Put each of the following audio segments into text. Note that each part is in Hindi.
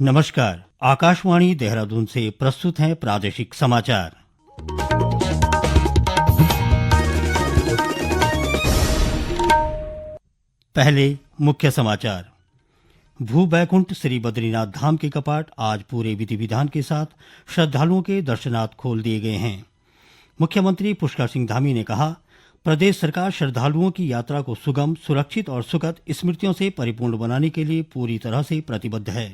नमस्कार। आकाशवाणी देहरादून से प्रस्तुत हैं प्रादेशिक समाचार। पहले मुख्य समाचार। भू बैकुंठ श्री बद्रीनाथ धाम के कपाट आज पूरे विधि विधान के साथ श्रद्धालुओं के दर्शनार्थ खोल दिए गए हैं। मुख्यमंत्री पुष्कर सिंह धामी ने कहा, प्रदेश सरकार श्रद्धालुओं की यात्रा को सुगम, सुरक्षित और सुखद स्मृतियों से परिपूर्ण बनाने के लिए पूरी तरह से प्रतिबद्ध है।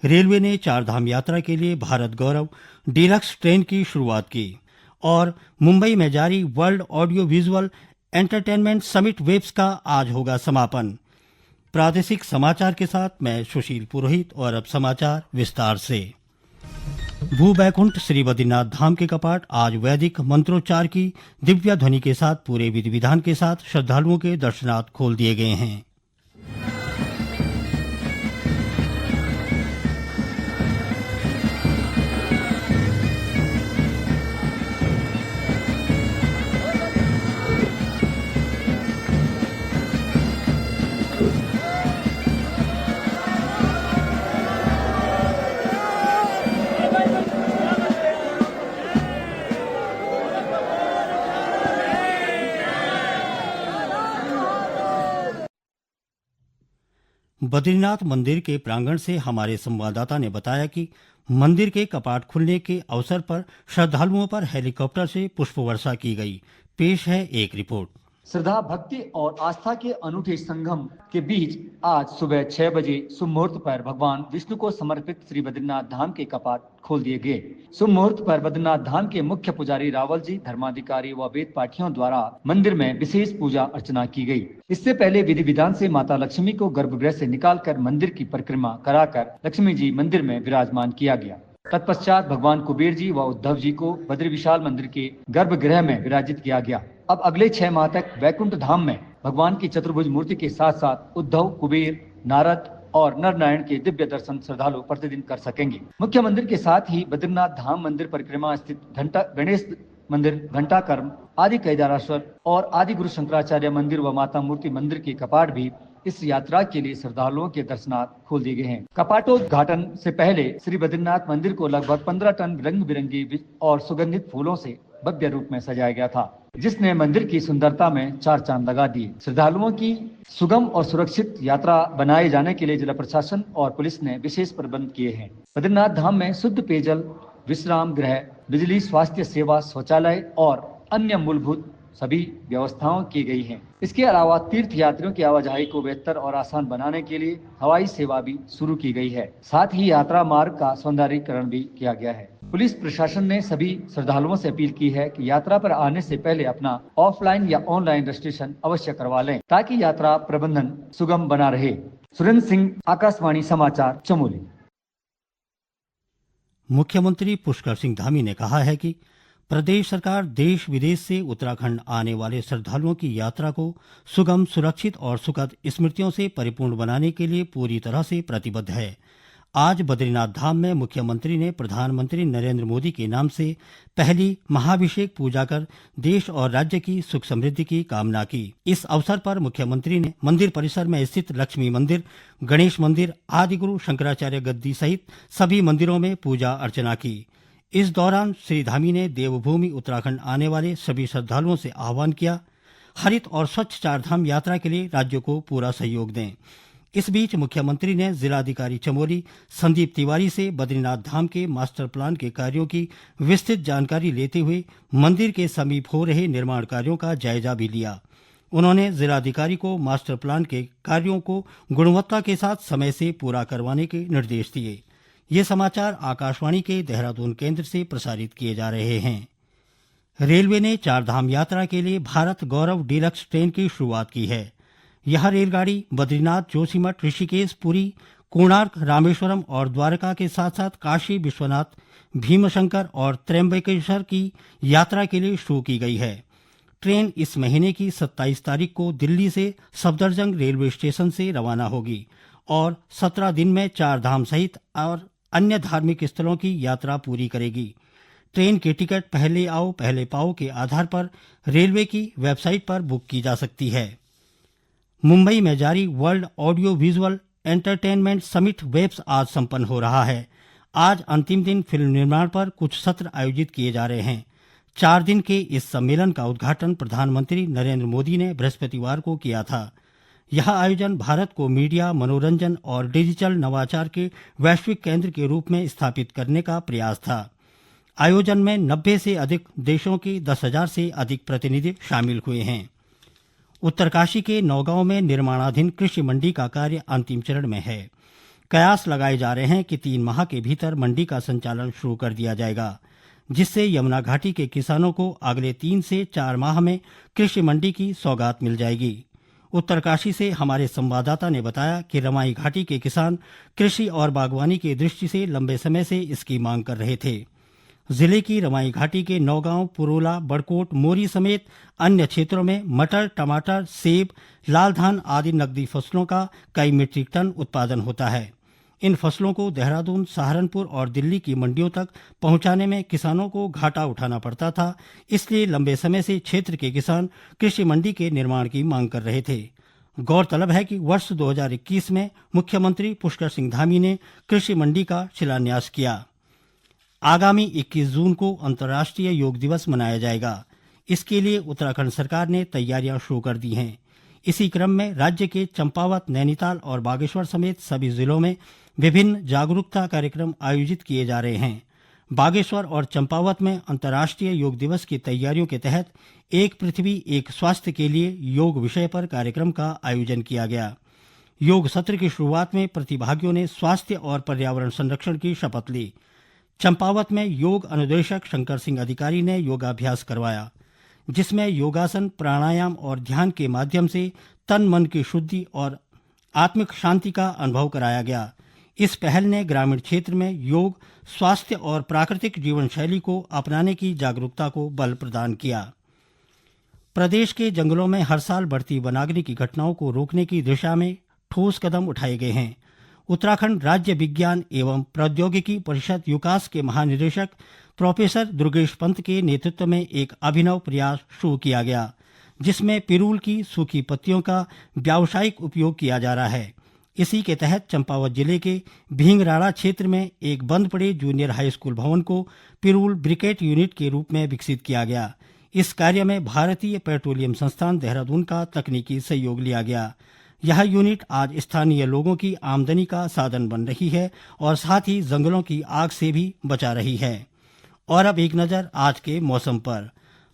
रेलवे ने चार धाम यात्रा के लिए भारत गौरव डीलक्स ट्रेन की शुरुआत की और मुंबई में जारी world audio visual entertainment summit WAVES का आज होगा समापन। प्रादेशिक समाचार के साथ मैं सुशील पुरोहित और अब समाचार विस्तार से। भू बैकुंठ श्री बद्रीनाथ धाम के कपाट आज वैदिक मंत्रोच्चार की दिव्य ध्वनि के साथ पूरे विधि विधान के साथ श्रद्धालुओं के दर्शनार्थ खोल दिए गए हैं। बद्रीनाथ मंदिर के प्रांगण से हमारे संवाददाता ने बताया कि मंदिर के कपाट खुलने के अवसर पर श्रद्धालुओं पर हेलीकॉप्टर से पुष्प वर्षा की गई। पेश है एक रिपोर्ट। श्रद्धा, भक्ति और आस्था के अनूठे संगम के बीच आज सुबह 6 बजे शुभ मुहूर्त पर भगवान विष्णु को समर्पित श्री बद्रीनाथ धाम के कपाट खोल दिए गए। शुभ मुहूर्त पर बद्रीनाथ धाम के मुख्य पुजारी रावल जी, धर्माधिकारी व वेद पाठियों द्वारा मंदिर में विशेष पूजा अर्चना की गई। इससे पहले विधि विधान से माता लक्ष्मी को गर्भगृह से निकालकर मंदिर की परिक्रमा कराकर लक्ष्मी जी मंदिर में विराजमान किया गया। तत्पश्चात भगवान कुबेर जी व उद्धव जी को बद्री विशाल मंदिर के गर्भगृह में विराजित किया गया। अब अगले 6 माह तक वैकुंठ धाम में भगवान की चतुर्भुज मूर्ति के साथ साथ उद्धव, कुबेर, नारद और नर नारायण के दिव्य दर्शन श्रद्धालु प्रतिदिन कर सकेंगे। मुख्य मंदिर के साथ ही बद्रीनाथ धाम मंदिर परिक्रमा स्थित गणेश मंदिर, घंटाकर्म, आदि कैदारेश्वर और आदि गुरु शंकराचार्य मंदिर व माता मूर्ति मंदिर के कपाट भी इस यात्रा के लिए श्रद्धालुओं के दर्शनार्थ खोल दिए गए हैं। कपाटोद्घाटन से पहले श्री बद्रीनाथ मंदिर को लगभग 15 टन रंग बिरंगी और सुगंधित फूलों से भव्य रूप में सजाया गया था, जिसने मंदिर की सुंदरता में चार चांद लगा दिए। श्रद्धालुओं की सुगम और सुरक्षित यात्रा बनाए जाने के लिए जिला प्रशासन और पुलिस ने विशेष प्रबंध किए हैं। बद्रीनाथ धाम में शुद्ध पेयजल, विश्राम गृह, बिजली, स्वास्थ्य सेवा, शौचालय और अन्य मूलभूत सभी व्यवस्थाओं की गई हैं। इसके अलावा तीर्थ यात्रियों की आवाजाही को बेहतर और आसान बनाने के लिए हवाई सेवा भी शुरू की गई है। साथ ही यात्रा मार्ग का सौंदर्यीकरण भी किया गया है। पुलिस प्रशासन ने सभी श्रद्धालुओं से अपील की है कि यात्रा पर आने से पहले अपना ऑफलाइन या ऑनलाइन रजिस्ट्रेशन अवश्य करवा लें, ताकि यात्रा प्रबंधन सुगम बना रहे। सुरेंद्र सिंह, आकाशवाणी समाचार, चमोली। मुख्यमंत्री पुष्कर सिंह धामी ने कहा है कि प्रदेश सरकार देश विदेश से उत्तराखंड आने वाले श्रद्धालुओं की यात्रा को सुगम, सुरक्षित और सुखद स्मृतियों से परिपूर्ण बनाने के लिए पूरी तरह से प्रतिबद्ध है। आज बद्रीनाथ धाम में मुख्यमंत्री ने प्रधानमंत्री नरेंद्र मोदी के नाम से पहली महाभिषेक पूजा कर देश और राज्य की सुख समृद्धि की कामना की। इस अवसर पर मुख्यमंत्री ने मंदिर परिसर में स्थित लक्ष्मी मंदिर, गणेश मंदिर, आदि गुरु शंकराचार्य गद्दी सहित सभी मंदिरों में पूजा अर्चना की। इस दौरान श्री धामी ने देवभूमि उत्तराखंड आने वाले सभी श्रद्धालुओं से आह्वान किया, हरित और स्वच्छ चारधाम यात्रा के लिए राज्य को पूरा सहयोग दें। इस बीच मुख्यमंत्री ने जिलाधिकारी चमोली संदीप तिवारी से बद्रीनाथ धाम के मास्टर प्लान के कार्यों की विस्तृत जानकारी लेते हुए मंदिर के समीप हो रहे निर्माण कार्यों का जायजा भी लिया। उन्होंने जिलाधिकारी को मास्टर प्लान के कार्यों को गुणवत्ता के साथ समय से पूरा करवाने के निर्देश दिए। ये समाचार आकाशवाणी के देहरादून केंद्र से प्रसारित किए जा रहे हैं। रेलवे ने चार धाम यात्रा के लिए भारत गौरव डीलक्स ट्रेन की शुरुआत की है। यह रेलगाड़ी बद्रीनाथ, जोशीमठ, ऋषिकेश, पुरी, कोणार्क, रामेश्वरम और द्वारका के साथ साथ काशी विश्वनाथ, भीमशंकर और त्र्यंबकेश्वर की यात्रा के लिए शुरू की गई है। ट्रेन इस महीने की 27 तारीख को दिल्ली से सफदरजंग रेलवे स्टेशन से रवाना होगी और 17 दिन में चार धाम सहित और अन्य धार्मिक स्थलों की यात्रा पूरी करेगी। ट्रेन की टिकट पहले आओ पहले पाओ के आधार पर रेलवे की वेबसाइट पर बुक की जा सकती है। मुंबई में जारी world audio visual entertainment summit WAVES आज संपन्न हो रहा है। आज अंतिम दिन फिल्म निर्माण पर कुछ सत्र आयोजित किए जा रहे हैं। 4 दिन के इस सम्मेलन का उद्घाटन प्रधानमंत्री नरेंद्र मोदी ने बृहस्पतिवार को किया था। यह आयोजन भारत को मीडिया, मनोरंजन और डिजिटल नवाचार के वैश्विक केंद्र के रूप में स्थापित करने का प्रयास था। आयोजन में 90 से अधिक देशों के 10,000 से अधिक प्रतिनिधि शामिल हुए हैं। उत्तरकाशी के नौगांव में निर्माणाधीन कृषि मंडी का कार्य अंतिम चरण में है। कयास लगाए जा रहे हैं कि 3 माह के भीतर मंडी का संचालन शुरू कर दिया जाएगा, जिससे यमुना घाटी के किसानों को अगले 3 से 4 माह में कृषि मंडी की सौगात मिल जाएगी। उत्तरकाशी से हमारे संवाददाता ने बताया कि रमाई घाटी के किसान कृषि और बागवानी की दृष्टि से लंबे समय से इसकी मांग कर रहे थे। जिले की रमाई घाटी के नौगांव, पुरोला, बड़कोट, मोरी समेत अन्य क्षेत्रों में मटर, टमाटर, सेब, लाल धान आदि नकदी फसलों का कई मीट्रिक टन उत्पादन होता है। इन फसलों को देहरादून, सहारनपुर और दिल्ली की मंडियों तक पहुंचाने में किसानों को घाटा उठाना पड़ता था। इसलिए लंबे समय से क्षेत्र के किसान कृषि मंडी के निर्माण की मांग कर रहे थे। गौरतलब है कि वर्ष 2021 में मुख्यमंत्री पुष्कर सिंह धामी ने कृषि मंडी का शिलान्यास किया। आगामी 21 जून को अंतर्राष्ट्रीय योग दिवस मनाया जाएगा। इसके लिए उत्तराखंड सरकार ने तैयारियां शुरू कर दी हैं। इसी क्रम में राज्य के चंपावत, नैनीताल और बागेश्वर समेत सभी जिलों में विभिन्न जागरूकता कार्यक्रम आयोजित किए जा रहे हैं। बागेश्वर और चंपावत में अंतर्राष्ट्रीय योग दिवस की तैयारियों के तहत एक पृथ्वी एक स्वास्थ्य के लिए योग विषय पर कार्यक्रम का आयोजन किया गया। योग सत्र की शुरुआत में प्रतिभागियों ने स्वास्थ्य और पर्यावरण संरक्षण की शपथ ली। चंपावत में योग अनुदेशक शंकर सिंह अधिकारी ने योगाभ्यास करवाया, जिसमें योगासन, प्राणायाम और ध्यान के माध्यम से तन मन की शुद्धि और आत्मिक शांति का अनुभव कराया गया। इस पहल ने ग्रामीण क्षेत्र में योग, स्वास्थ्य और प्राकृतिक जीवन शैली को अपनाने की जागरूकता को बल प्रदान किया। प्रदेश के जंगलों में हर साल बढ़ती वनाग्नि की घटनाओं को रोकने की दिशा में ठोस कदम उठाए गए हैं। उत्तराखंड राज्य विज्ञान एवं प्रौद्योगिकी परिषद यूकास के महानिदेशक प्रोफेसर दुर्गेश पंत के नेतृत्व में एक अभिनव प्रयास शुरू किया गया, जिसमें पिरूल की सूखी पत्तियों का व्यावसायिक उपयोग किया जा रहा है। इसी के तहत चंपावत जिले के भींगराड़ा क्षेत्र में एक बंद पड़े जूनियर हाई स्कूल भवन को पिरूल ब्रिकेट यूनिट के रूप में विकसित किया गया। इस कार्य में भारतीय पेट्रोलियम संस्थान देहरादून का तकनीकी सहयोग लिया गया। यह यूनिट आज स्थानीय लोगों की आमदनी का साधन बन रही है और साथ ही जंगलों की आग से भी बचा रही है। और अब एक नजर आज के मौसम पर।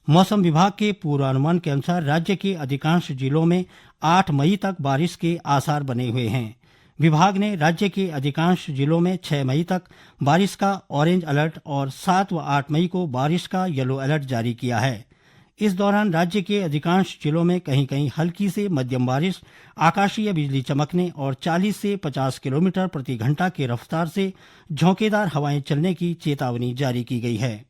मौसम विभाग के पूर्वानुमान के अनुसार राज्य के अधिकांश जिलों में 8 मई तक बारिश के आसार बने हुए हैं। विभाग ने राज्य के अधिकांश जिलों में 6 मई तक बारिश का ऑरेंज अलर्ट और 7 व 8 मई को बारिश का येलो अलर्ट जारी किया है। इस दौरान राज्य के अधिकांश जिलों में कहीं कहीं हल्की से मध्यम बारिश, आकाशीय बिजली चमकने और 40 से 50 किलोमीटर प्रति घंटा की रफ्तार से झोंकेदार हवाएं चलने की चेतावनी जारी की गई है।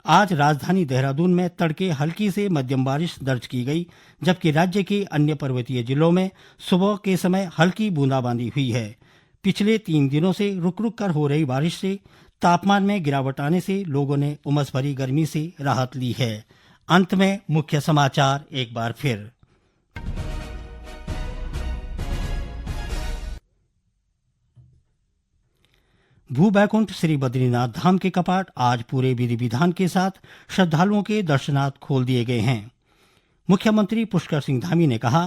आज राजधानी देहरादून में तड़के हल्की से मध्यम बारिश दर्ज की गई, जबकि राज्य के अन्य पर्वतीय जिलों में सुबह के समय हल्की बूंदाबांदी हुई है। पिछले 3 दिनों से रुक रुक कर हो रही बारिश से तापमान में गिरावट आने से लोगों ने उमस भरी गर्मी से राहत ली है। अंत में मुख्य समाचार एक बार फिर। भू बैकुंठ श्री बद्रीनाथ धाम के कपाट आज पूरे विधि विधान के साथ श्रद्धालुओं के दर्शनार्थ खोल दिए गए हैं। मुख्यमंत्री पुष्कर सिंह धामी ने कहा,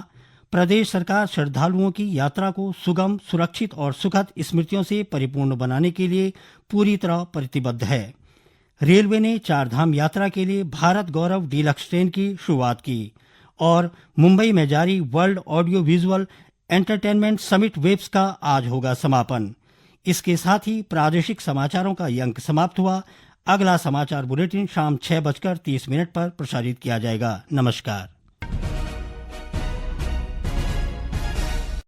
प्रदेश सरकार श्रद्धालुओं की यात्रा को सुगम, सुरक्षित और सुखद स्मृतियों से परिपूर्ण बनाने के लिए पूरी तरह प्रतिबद्ध है। रेलवे ने 4 धाम यात्रा के लिए भारत गौरव डीलक्स ट्रेन की शुरुआत की और मुंबई में जारी world audio visual entertainment summit WAVES का आज होगा समापन। इसके साथ ही प्रादेशिक समाचारों का ये अंक समाप्त हुआ। अगला समाचार बुलेटिन शाम 6:30 पर प्रसारित किया जाएगा। नमस्कार।